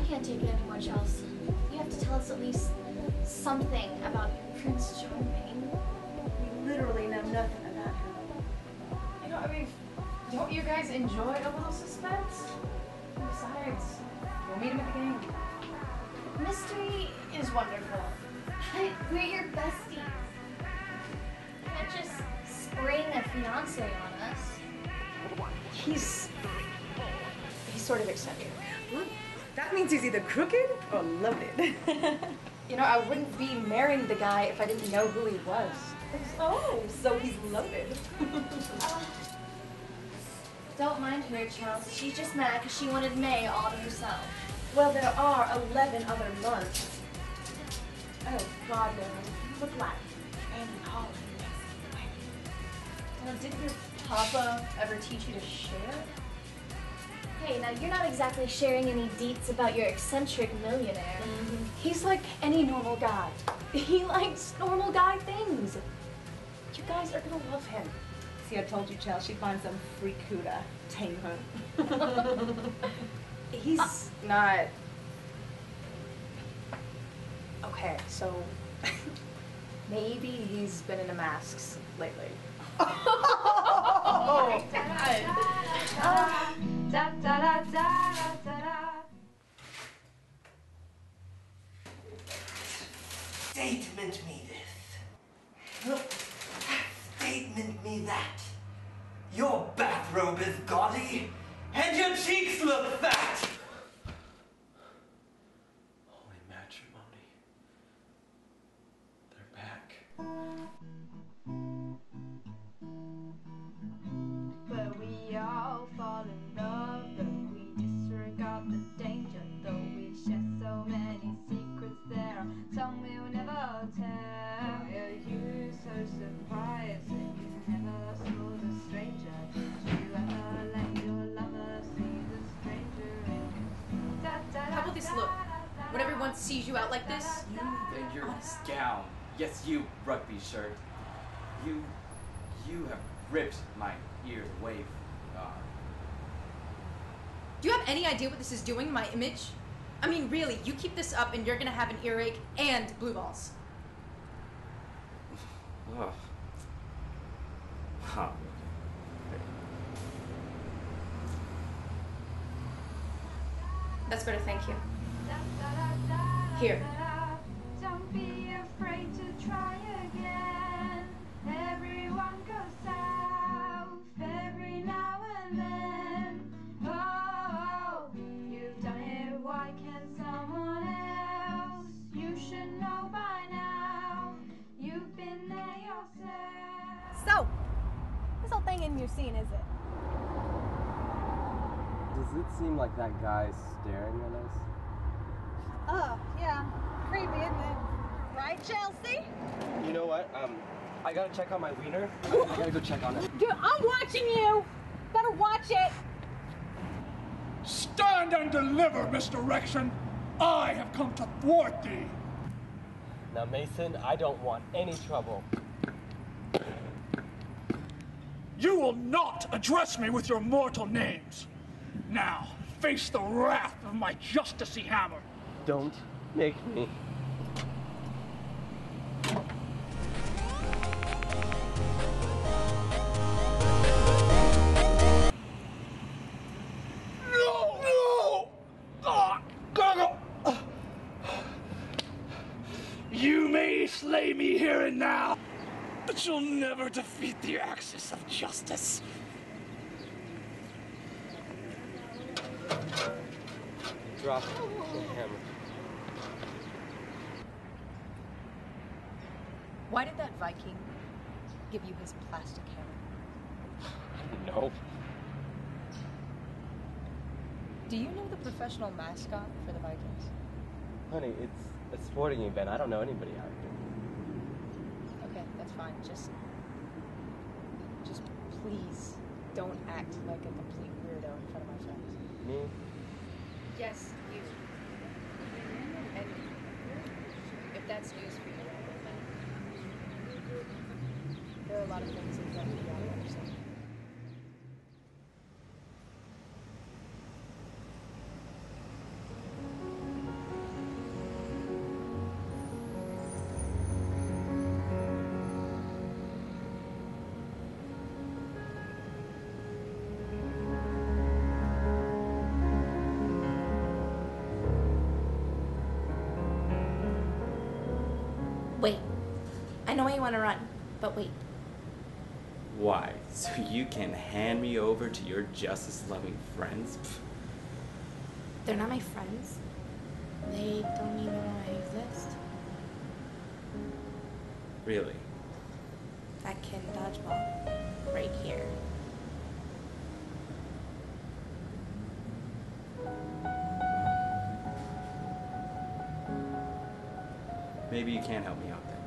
can't take it anymore, Chelsea. You have to tell us at least something about Prince Charming. We literally know nothing about him. You know, I mean, don't you guys enjoy a little suspense? Besides, we'll meet him at the game. Mystery is wonderful. We're your besties. You can't just spring a fiancé on us. He's sort of eccentric. That means he's either crooked or loaded. You know, I wouldn't be marrying the guy if I didn't know who he was. Oh, so he's loaded. Don't mind her, Chelsea. She's just mad because she wanted May all to herself. Well, there are 11 other months. Oh, God, no. You look like Andi Callie. Well, didn't your papa ever teach you to share? Hey, now you're not exactly sharing any deets about your eccentric millionaire. Mm-hmm. He's like any normal guy. He likes normal guy things. You guys are gonna love him. See, I told you, Chelsea, she'd find some freak who to tame her. He's not... Okay, so... maybe he's been into masks lately. Oh, my God. Statement me this. Statement me that. Your bathrobe is gaudy, and your cheeks look fat. Holy matrimony. They're back. But we all fall in love, though we disregard the danger, though we share so many secrets, there are some we'll never tell. Why are you so surprised that you never saw the stranger? Did you ever let your lover see the stranger in How about this look? When everyone sees you out like this, You and your gown. Yes, you, rugby shirt. You have ripped my ears away from God. do you have any idea what this is doing to my image? I mean, really, you keep this up and you're gonna have an earache and blue balls. Ugh. Huh. That's better, thank you. Here. Don't be afraid to try again. Everyone goes south every now and then. Oh, you've done it. Why can't someone else? You should know by now. You've been there yourself. So, this whole thing in your scene, is it? Does it seem like that guy's staring at us? Oh, yeah. Creepy, isn't it? Right, Chelsea? You know what? I gotta check on my wiener. I gotta go check on it. Dude, I'm watching you! Better watch it! Stand and deliver, misdirection! I have come to thwart thee! Now, Mason, I don't want any trouble. You will not address me with your mortal names! Now, face the wrath of my justicey hammer! Don't make me. No! You may slay me here and now, but you'll never defeat the axis of justice. Drop the hammer. Why did that Viking give you his plastic hammer? No. Do you know the professional mascot for the Vikings? Honey, it's a sporting event. I don't know anybody out here. Okay, that's fine. Just please don't act like a complete weirdo in front of my friends. Me? Yes, you. And if that's news for you, then there are a lot of things that you have to understand. know you want to run, but wait. Why? So you can hand me over to your justice-loving friends? Pfft. They're not my friends. They don't even know I exist. Really? That kid in dodgeball, right here. Maybe you can help me out then.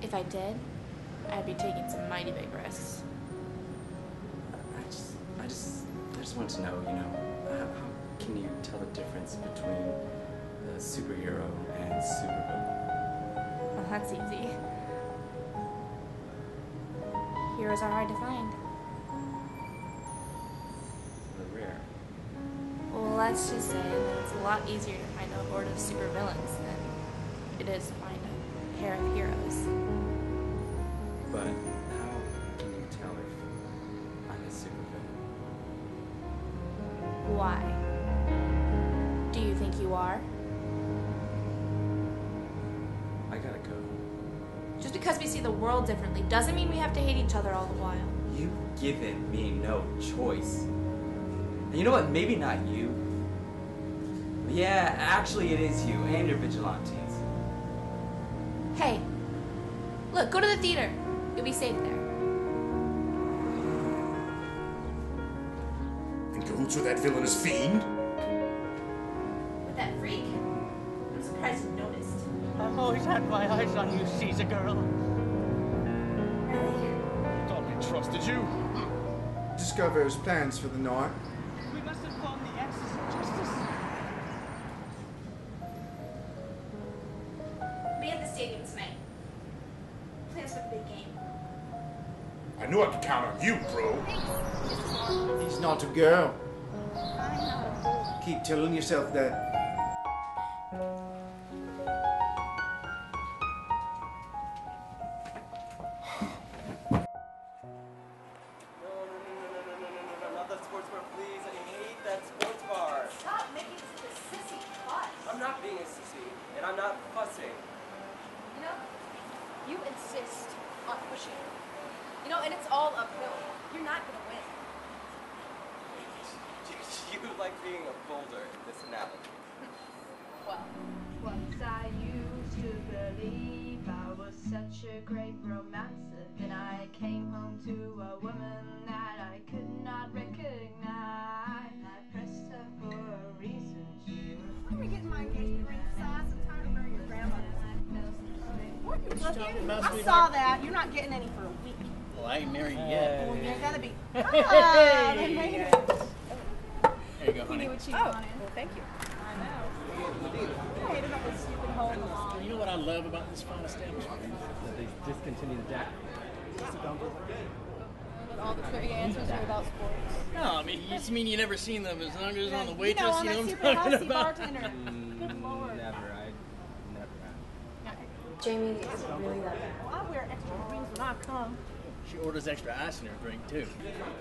If I did, I'd be taking some mighty big risks. I just want to know, you know, how can you tell the difference between a superhero and supervillain? Well, that's easy. Heroes are hard to find. They're rare. Well, let's just say that it's a lot easier to find a horde of supervillains than it is to find a pair of heroes. But how can you tell if I'm a supervillain? Why? Do you think you are? I gotta go. Just because we see the world differently doesn't mean we have to hate each other all the while. You've given me no choice. And you know what? Maybe not you. Yeah, actually it is you and your vigilantes. Hey, look, go to the theater. You'll be safe there. In cahoots with that villainous fiend? With that freak? I'm surprised you noticed. I've always had my eyes on you, Caesar girl. Really? Thought we trusted you. Discover his plans for the night. We must inform the Axis of Justice. Be at the stadium tonight. Plans for the big game. I knew I could count on you, bro. He's not a girl. Keep telling yourself that. Not that sports bar, please. I hate that sports bar. Stop making the sissy fuss. I'm not being a sissy, and I'm not fussing. You know, you insist on pushing. You know, and it's all uphill. You're not gonna win. You like being a boulder in this analogy. Well, Once I used to believe I was such a great romancer. Then I came home to a woman that I could not recognize. I pressed her for a reason. She was. Let me get my engagement ring size. I'm tired of wearing your grandmother's. I saw that. You're not getting any for a week. Well, I ain't married yet. Well, you're gonna be. Ah, they made it. There you go, You honey. knew what you Oh, wanted. Well, thank you. I know. I hated all this stupid hole. You know what I love about this fine establishment? That they discontinued Jack. all the trivia answers are about sports. No, I mean, you mean you never seen them as long as on the You waitress, know, I'm you know a what super I'm talking hussy about? bartender. Good lord. Never, I never have. Jamie is really that bad. Well, I wear extra rings when I come. She orders extra ice in her drink, too.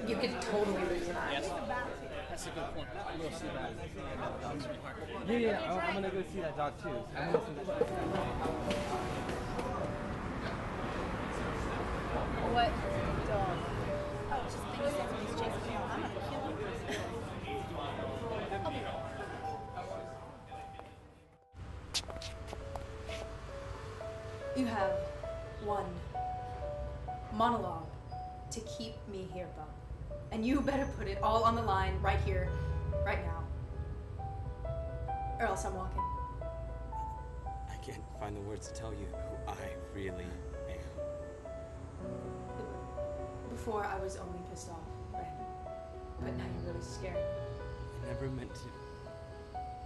You could totally lose an eye. Yes. That's a good point. We'll see about it. Sweetheart. Yeah, I'm gonna go see that dog too. I'm gonna see that. What dog? Oh, just think he's chasing me. I'm gonna kill him. You have one monologue to keep me here, Bub. And you better put it all on the line right here, right now. Or else I'm walking. I can't find the words to tell you who I really am. Before I was only pissed off, Randall. But now you're really scared. I never meant to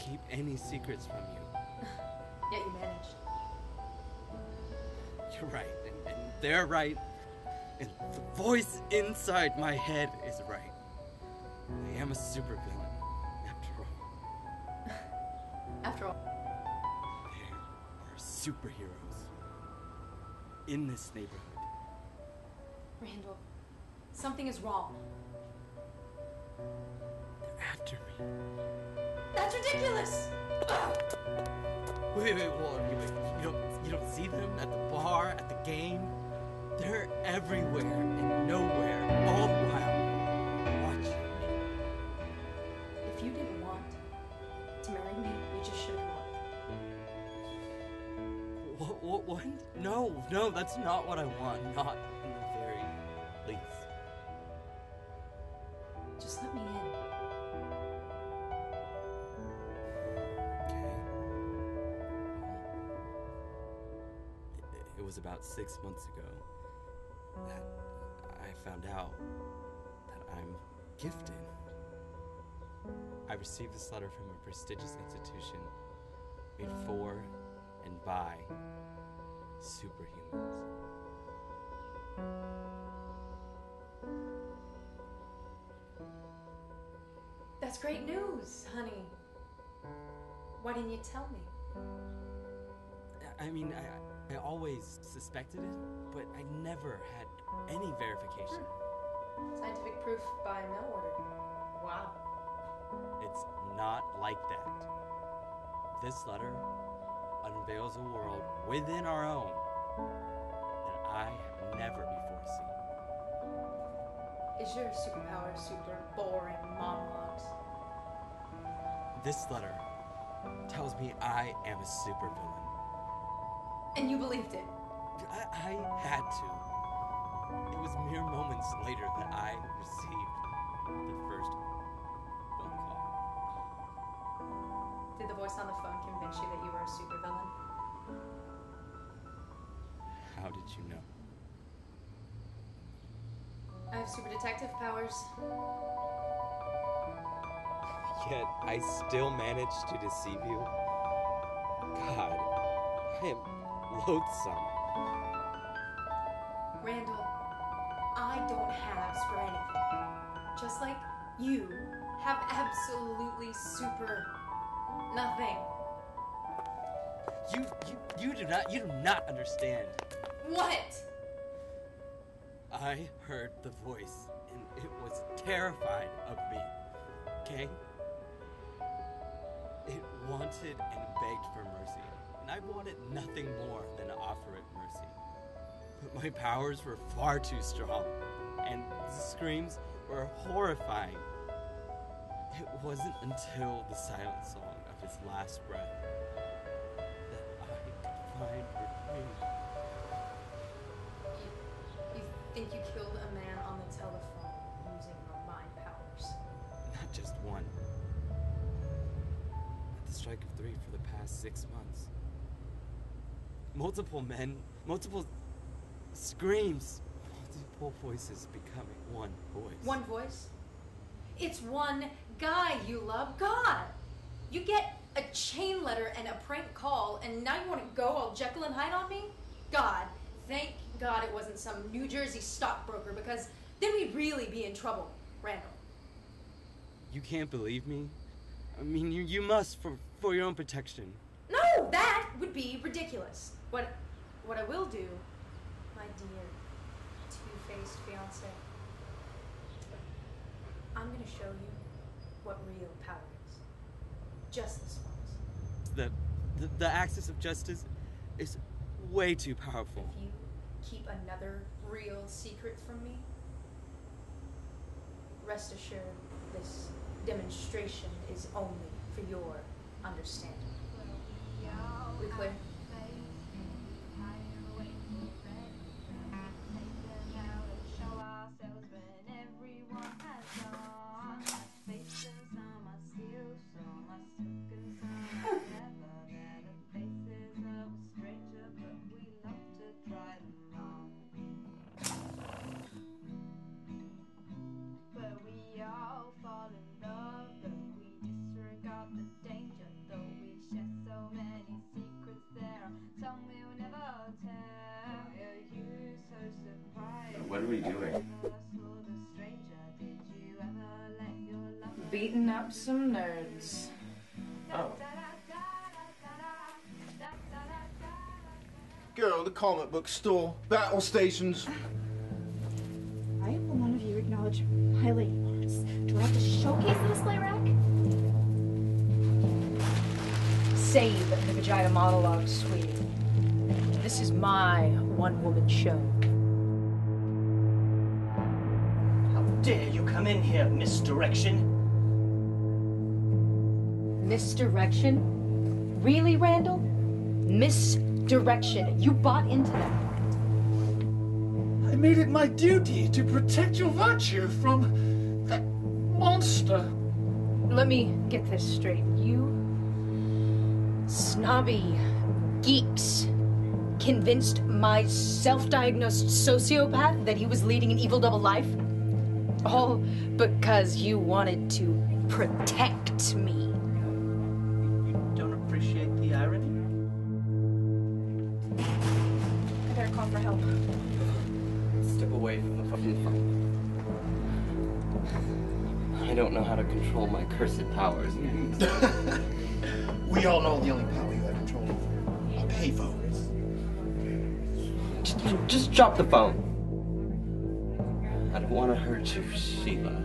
keep any secrets from you. Yet you managed. You're right, and they're right, and the voice inside my head is right. I am a supervillain, after all. After all. There are superheroes in this neighborhood. Randall, something is wrong. They're after me. That's ridiculous! Wait, you You don't see them at the bar, at the game. They're everywhere and nowhere, all the while watching me. If you didn't want to marry me, you just should have known. What? No, that's not what I want. Not in the very least. Just let me in. Okay. It was about 6 months ago that I found out that I'm gifted. I received this letter from a prestigious institution made for and by superhumans. That's great news, honey. Why didn't you tell me? I mean, I always suspected it, but I never had any verification. Scientific proof by mail order. Wow. It's not like that. This letter unveils a world within our own that I have never before seen. Is your superpower super boring monologues? This letter tells me I am a supervillain. And you believed it? I had to. It was mere moments later that I received the first phone call. Did the voice on the phone convince you that you were a supervillain? How did you know? I have super detective powers. Yet I still managed to deceive you? God, I am loathsome. Randall, I don't halves for anything. Just like you have absolutely super nothing. You do not understand. What? I heard the voice, and it was terrified of me, okay? It wanted and begged for mercy, and I wanted nothing more than to offer it mercy. But my powers were far too strong, and the screams were horrifying. It wasn't until the silent song of his last breath that I could find relief. You think you killed a man on the telephone using your mind powers? Not just one. At the strike of 3 for the past 6 months. Multiple men, multiple screams, multiple voices becoming one voice. One voice? It's one guy you love. God! You get a chain letter and a prank call, and now you want to go all Jekyll and Hyde on me? God, thank God it wasn't some New Jersey stockbroker, because then we'd really be in trouble, Randall. You can't believe me? I mean, you must for your own protection. No, that would be ridiculous. What I will do, my dear two-faced fiance, I'm gonna show you what real power is. Justice wants. The axis of justice is way too powerful. If you keep another real secret from me, rest assured this demonstration is only for your understanding. We clear? What are we doing? Beating up some nerds. Oh. Girl, the comic book store, battle stations. Why will none of you acknowledge my lady parts? Do I have to showcase the display rack? Save the vagina monologue, sweetie. This is my one-woman show. How dare you come in here, misdirection? Misdirection? Really, Randall? Misdirection. You bought into that. I made it my duty to protect your virtue from that monster. Let me get this straight. You snobby geeks convinced my self-diagnosed sociopath that he was leading an evil double life? All because you wanted to protect me. You don't appreciate the irony? I better call for help. Step away from the fucking phone. I don't know how to control my cursed powers. We all know the only power you have control over are payphones. Just drop the phone. I don't want to hurt you, Sheila.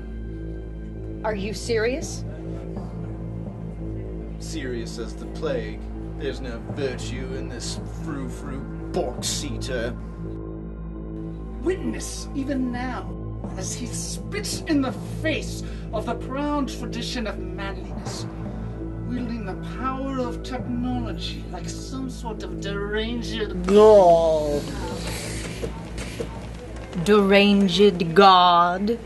Are you serious? Serious as the plague. There's no virtue in this frou-frou bork-seater. Witness, even now, as he spits in the face of the proud tradition of manliness, wielding the power of technology like some sort of deranged god. Deranged god?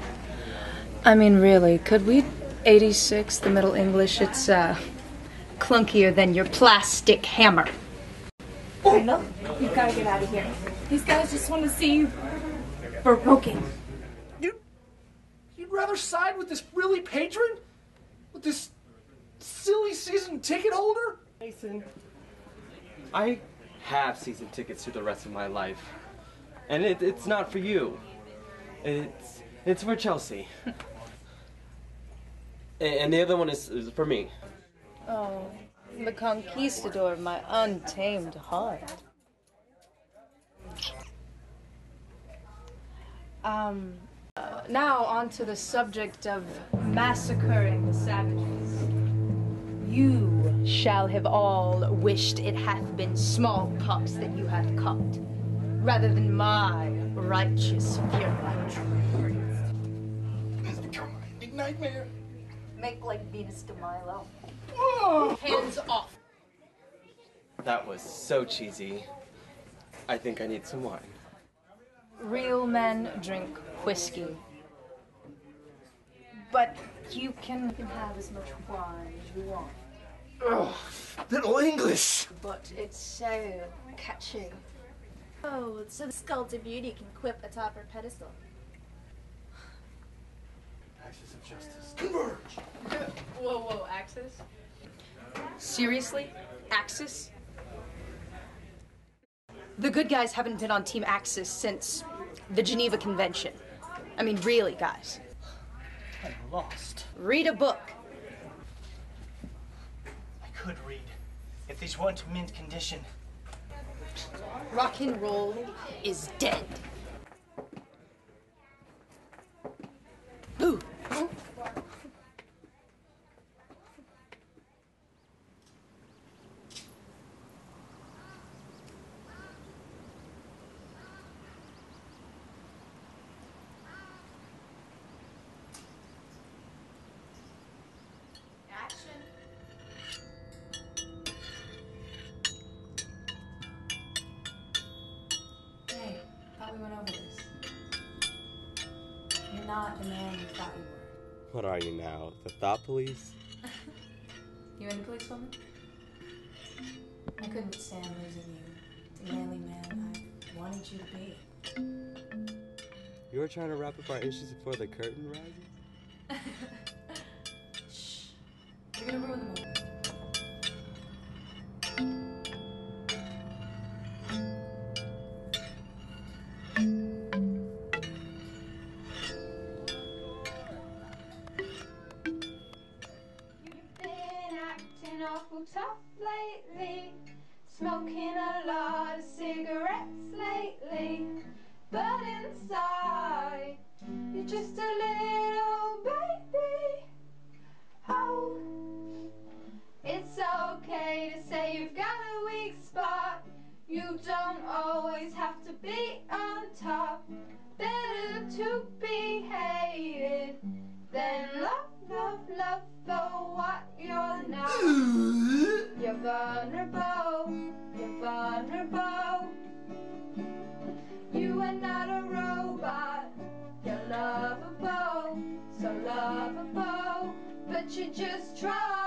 I mean, really, could we 86 the Middle English? It's, clunkier than your plastic hammer. Randall, you gotta get out of here. These guys just want to see you broken. You'd rather side with this really patron? With this silly season ticket holder? Mason, I have season tickets to the rest of my life. And it's not for you. It's for Chelsea. And the other one is for me. Oh, the conquistador of my untamed heart. Now on to the subject of massacring the savages. You shall have all wished it hath been smallpox that you had caught, rather than my righteous fury. It's become my big nightmare. Make like Venus de Milo. Oh. Hands off. That was so cheesy. I think I need some wine. Real men drink whiskey. But you can have as much wine as you want. Ugh, little English. But it's so catchy. Oh, so the sculpted beauty can quip atop her pedestal. Axis of justice. Converge. Whoa, Axis? Seriously? Axis? The good guys haven't been on Team Axis since the Geneva Convention. I mean, really, guys. I'm lost. Read a book. I could read, if these weren't mint condition. Rock and roll is dead. Ooh. Hey, thought we went over this. You're not the man you thought you were. What are you now? The thought police? You in the police woman? I couldn't stand losing you. The manly man I wanted you to be. You were trying to wrap up our issues before the curtain rises? Shh. You're gonna ruin the moment. Awful tough lately, smoking a lot of cigarettes lately, but inside you're just a little baby. Oh, it's okay to say you've got a weak spot. You You don't always have to be on top. Better to be hated than love for what you're not. You're vulnerable, you're vulnerable. You are not a robot. You're lovable, so lovable, but you just try.